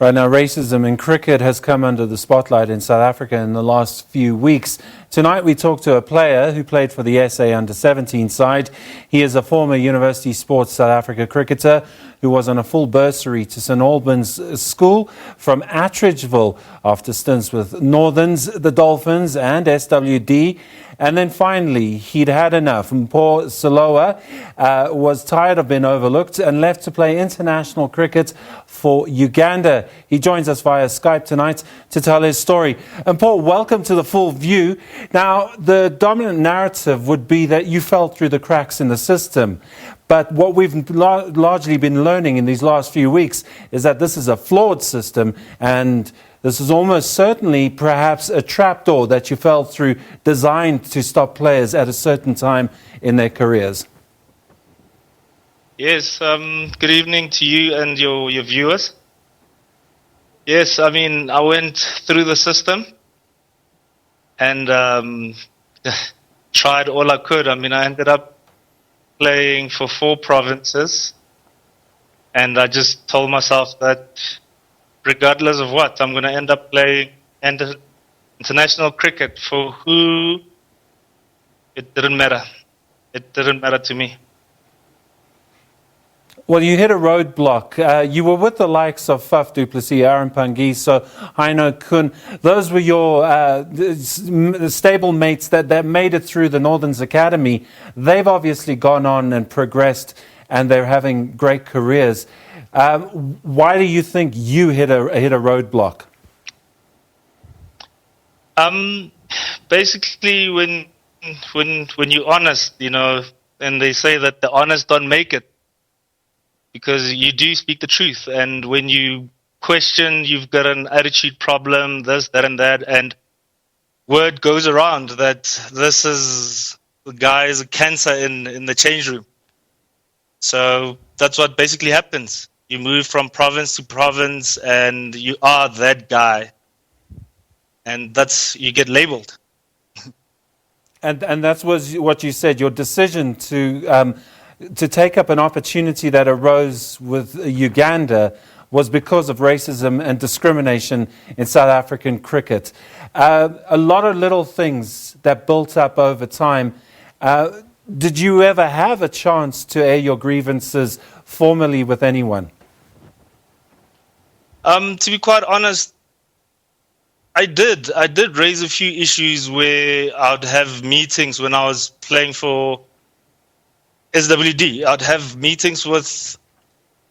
Right now, racism in cricket has come under the spotlight in South Africa in the last few weeks. Tonight, we talk to a player who played for the SA under-17 side. He is a former University Sports South Africa cricketer who was on a full bursary to St Albans school from Atteridgeville after stints with Northerns, the Dolphins and SWD. And then finally, he'd had enough. Mpho Selowa was tired of being overlooked and left to play international cricket for Uganda. He joins us via Skype tonight to tell his story. Mpho, welcome to The Full View. Now, the dominant narrative would be that you fell through the cracks in the system. But what we've largely been learning in these last few weeks is that this is a flawed system, and this is almost certainly perhaps a trapdoor that you fell through, designed to stop players at a certain time in their careers. Yes, good evening to you and your viewers. Yes, I mean, I went through the system and tried all I could. I mean, I ended up playing for 4 provinces, and I just told myself that regardless of what, I'm going to end up playing international cricket. For who, it didn't matter. It didn't matter to me. Well, you hit a roadblock. You were with the likes of Faf du Plessis, Aaron Pangiso, Heino Kun. Those were your stable mates that made it through the Northerns Academy. They've obviously gone on and progressed, and they're having great careers. Why do you think you hit a roadblock? Basically, when you're honest, you know, and they say that the honest don't make it, because you do speak the truth. And when you question, you've got an attitude problem, this, that, and that, and word goes around that this is the guy is a cancer in the change room. So that's what basically happens. You move from province to province, and you are that guy, and you get labeled. And that was what you said. Your decision to take up an opportunity that arose with Uganda was because of racism and discrimination in South African cricket. A lot of little things that built up over time. Did you ever have a chance to air your grievances formally with anyone? To be quite honest, I did raise a few issues where I'd have meetings when I was playing for SWD. I'd have meetings with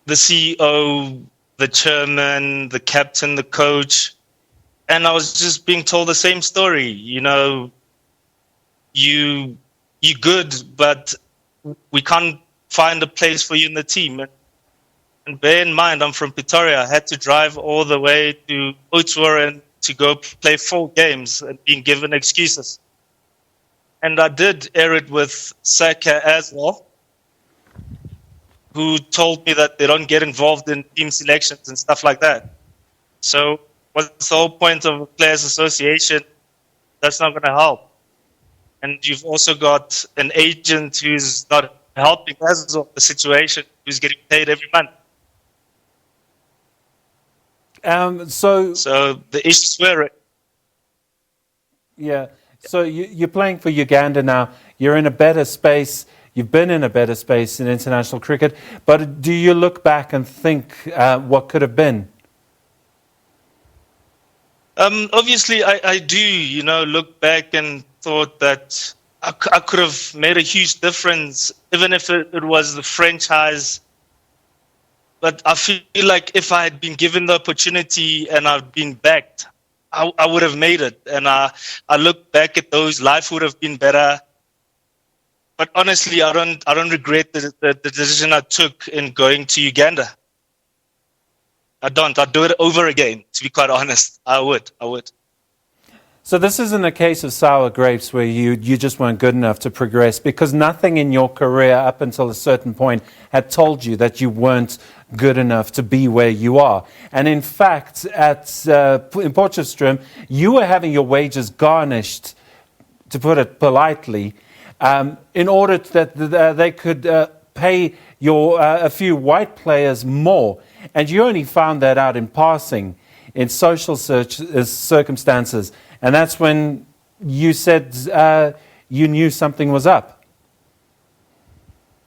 the CEO, the chairman, the captain, the coach, and I was just being told the same story. You know, you're good, but we can't find a place for you in the team. And bear in mind, I'm from Pretoria. I had to drive all the way to Oudtshoorn to go play 4 games and being given excuses. And I did air it with Saka as well, who told me that they don't get involved in team selections and stuff like that. So what's the whole point of a players' association? That's not going to help. And you've also got an agent who's not helping as of the situation, who's getting paid every month. So the issues were... Yeah. So you're playing for Uganda now. You're in a better space. You've been in a better space in international cricket. But do you look back and think what could have been? Obviously, I do, you know, look back and thought that I could have made a huge difference, even if it was the franchise. But I feel like if I had been given the opportunity and I'd been backed, I would have made it. And I look back at those, life would have been better. But honestly, I don't regret the decision I took in going to Uganda. I don't. I'd do it over again, to be quite honest. I would. So this isn't a case of sour grapes where you just weren't good enough to progress, because nothing in your career up until a certain point had told you that you weren't good enough to be where you are. And in fact, in Potchefstroom, you were having your wages garnished, to put it politely, in order that they could pay a few white players more. And you only found that out in passing, in social circumstances. And that's when you said you knew something was up.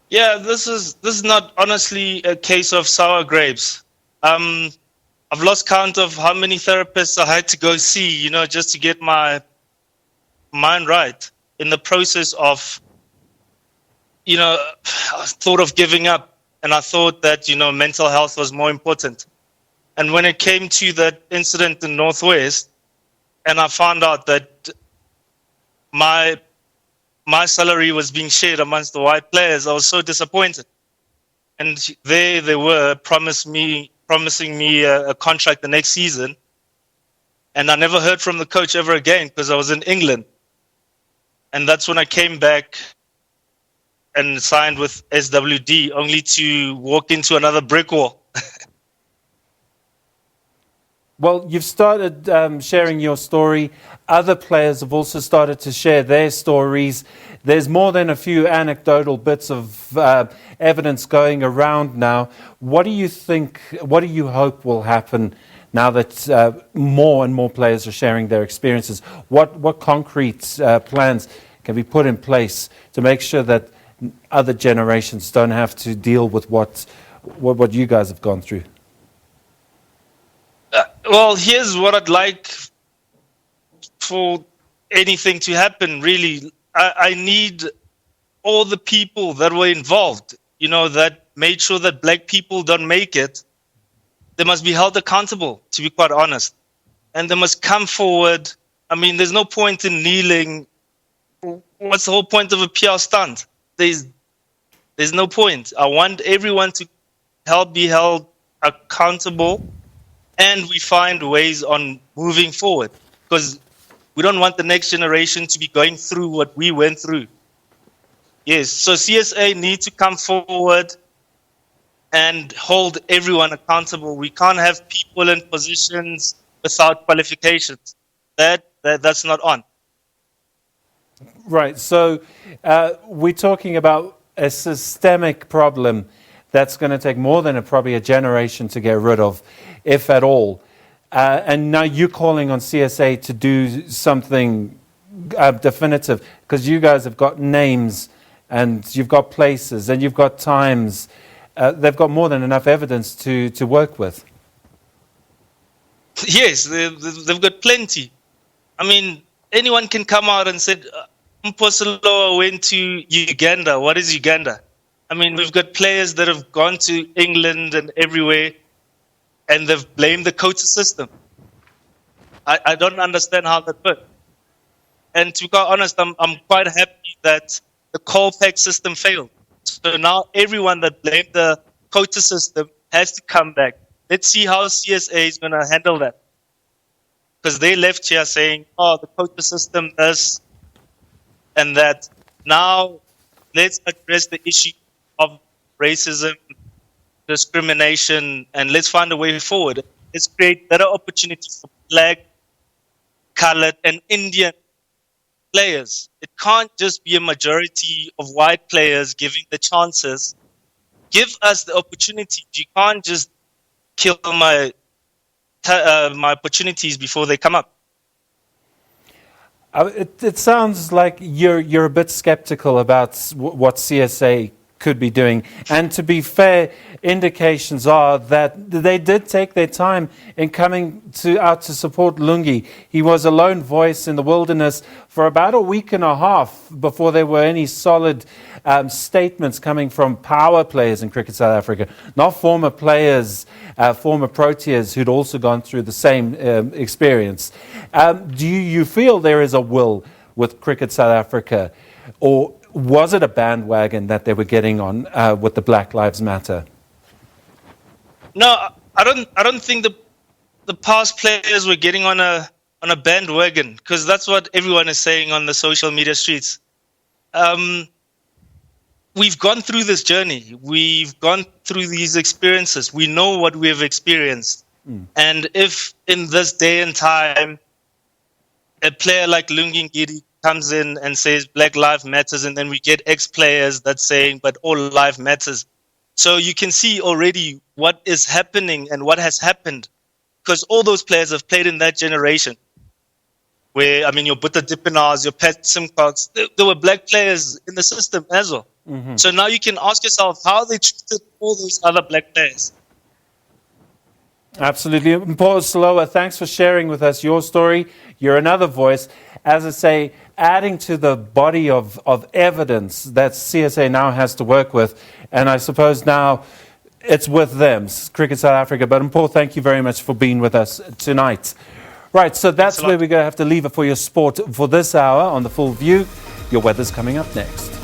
Yeah, this is not honestly a case of sour grapes. I've lost count of how many therapists I had to go see, just to get my mind right. In the process of, I thought of giving up, and I thought that, mental health was more important. And when it came to that incident in Northwest, and I found out that my salary was being shared amongst the white players, I was so disappointed. And there they were promising me a contract the next season. And I never heard from the coach ever again because I was in England. And that's when I came back and signed with SWD, only to walk into another brick wall. Well, you've started sharing your story. Other players have also started to share their stories. There's more than a few anecdotal bits of evidence going around now. What do you hope will happen now that more and more players are sharing their experiences? What concrete plans can be put in place to make sure that other generations don't have to deal with what you guys have gone through? Well, here's what I'd like for anything to happen, really. I need all the people that were involved, that made sure that black people don't make it. They must be held accountable, to be quite honest. And they must come forward. I mean, there's no point in kneeling. What's the whole point of a PR stunt? There's no point. I want everyone to be held accountable, and we find ways on moving forward, because we don't want the next generation to be going through what we went through. Yes, so CSA need to come forward and hold everyone accountable. We can't have people in positions without qualifications. That's not on. Right, so we're talking about a systemic problem that's going to take more than probably a generation to get rid of, if at all. And now you're calling on CSA to do something definitive, because you guys have got names and you've got places and you've got times. They've got more than enough evidence to work with. Yes, they've got plenty. I mean, anyone can come out and say, Mpho Selowa went to Uganda. What is Uganda? I mean, we've got players that have gone to England and everywhere, and they've blamed the quota system. I don't understand how that works. And to be quite honest, I'm quite happy that the coal pack system failed. So now everyone that blamed the quota system has to come back. Let's see how CSA is going to handle that. Because they left here saying, the quota system does and that. Now, let's address the issue of racism, discrimination, and let's find a way forward. Let's create better opportunities for black, colored, and Indian players. It can't just be a majority of white players giving the chances. Give us the opportunity. You can't just kill my opportunities before they come up. It sounds like you're a bit skeptical about what CSA could be doing. And to be fair, indications are that they did take their time in coming out to support Lungi. He was a lone voice in the wilderness for about a week and a half before there were any solid statements coming from power players in Cricket South Africa, not former players, former Proteas who'd also gone through the same experience. Do you feel there is a will with Cricket South Africa, or was it a bandwagon that they were getting on with the Black Lives Matter? No, I don't think the past players were getting on a bandwagon, because that's what everyone is saying on the social media streets. We've gone through this journey. We've gone through these experiences. We know what we have experienced. And if in this day and time, a player like Lungi Ngidi comes in and says Black Lives Matters, and then we get ex-players that's saying, but all life matters. So you can see already what is happening and what has happened, because all those players have played in that generation. Where, I mean, your Buta Dipinas, your Pat Simcox, there were black players in the system as well. Mm-hmm. So now you can ask yourself how they treated all those other black players. Absolutely. Mpho Selowa, thanks for sharing with us your story. You're another voice, as I say, adding to the body of evidence that CSA now has to work with. And I suppose now it's with them, Cricket South Africa. But Mpho, thank you very much for being with us tonight. Right, so that's where we're going to have to leave it for your sport for this hour on The Full View. Your weather's coming up next.